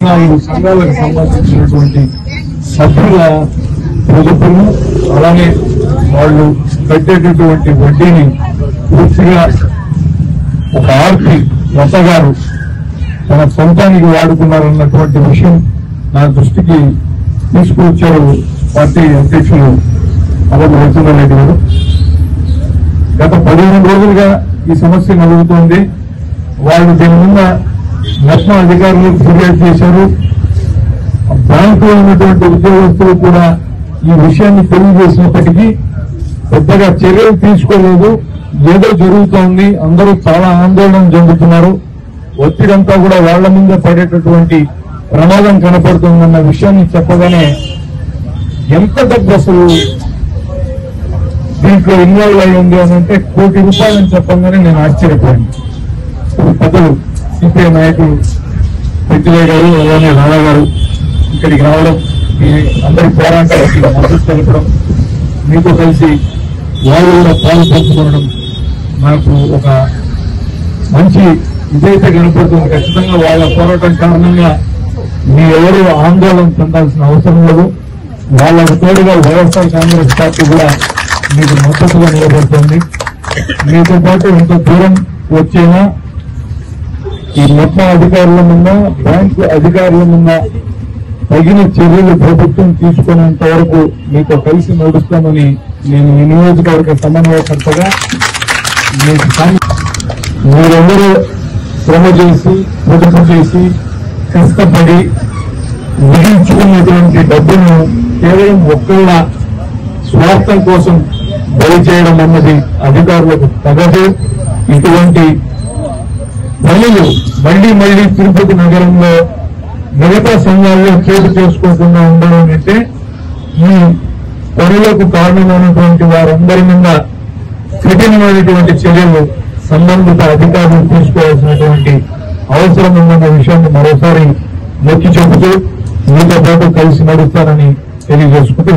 సంఘాలకు సంబంధించినటువంటి సభ్యుల పొదుపును అలానే వాళ్ళు కట్టేటటువంటి వడ్డీని పూర్తిగా ఒక ఆర్పి గారు తన సొంతానికి వాడుకున్నారన్నటువంటి విషయం నా దృష్టికి తీసుకువచ్చారు పార్టీ అధ్యక్షులు అమలు రెడ్డి గారు. గత 15 రోజులుగా ఈ సమస్య నలుగుతోంది. వాళ్ళు దీని మీద నేషనల్ అధికారులకు ఫిర్యాదు చేశారు. బ్యాంకులో ఉన్నటువంటి ఉద్యోగస్తులు కూడా ఈ విషయాన్ని తెలియజేసినప్పటికీ పెద్దగా చర్యలు తీసుకోలేదు. ఏదో జరుగుతోంది, అందరూ చాలా ఆందోళన చెందుతున్నారు. ఒత్తిడంతా కూడా వాళ్ల మీద పడేటటువంటి ప్రమాదం కనపడుతుందన్న విషయాన్ని చెప్పగానే ఎంత డబ్బు అసలు దీంట్లో ఇన్వాల్వ్ అయ్యింది అని అంటే ₹1 కోటి చెప్పగానే నేను ఆశ్చర్యపోయాను. పెద్దలు సిపిఐ నాయకులు పెద్దలయ్య గారు అలానే రాణా గారు ఇక్కడికి రావడం, మీ అందరి పోరాటానికి మద్దతు తెలపడం, మీతో కలిసి వాళ్ళు కూడా పాలు పంచుకోవడం నాకు ఒక మంచి ఇదైతే కనపడుతుంది. ఖచ్చితంగా వాళ్ళ పోరాటం కారణంగా మీ ఎవరు ఆందోళన చెందాల్సిన అవసరం లేదు. వాళ్ళకు తోడుగా వైఎస్ఆర్ కాంగ్రెస్ పార్టీ కూడా మీకు మద్దతుగా నిలబడుతుంది. మీతో పాటు ఇంత దూరం వచ్చేనా ఈ మొత్తం అధికారుల మీద, బ్యాంకు అధికారుల మీద తగిన చర్యలు ప్రభుత్వం తీసుకునేంత వరకు మీతో కలిసి నడుస్తామని నేను ఈ నియోజకవర్గ సమన్వయకర్తగా మీరందరూ శ్రమ చేసి పొదుపు చేసి కష్టపడి మిగిల్చుకున్నటువంటి డబ్బును కేవలం ఒక్కళ్ళ స్వార్థం కోసం బలి చేయడం అన్నది అధికారులకు తగదు. ఇటువంటి పనులు మళ్లీ తిరుపతి నగరంలో మిగతా సంఘాల్లో చోటు చేసుకోకుండా ఉండాలంటే ఈ పనులకు కారణమైనటువంటి వారందరి మీద కఠినమైనటువంటి చర్యలు సంబంధిత అధికారులు తీసుకోవాల్సినటువంటి అవసరం ఉందన్న విషయాన్ని మరోసారి నొక్కి చెబుతూ మీతో పాటు కలిసి నడుస్తారని తెలియజేసుకుంటూ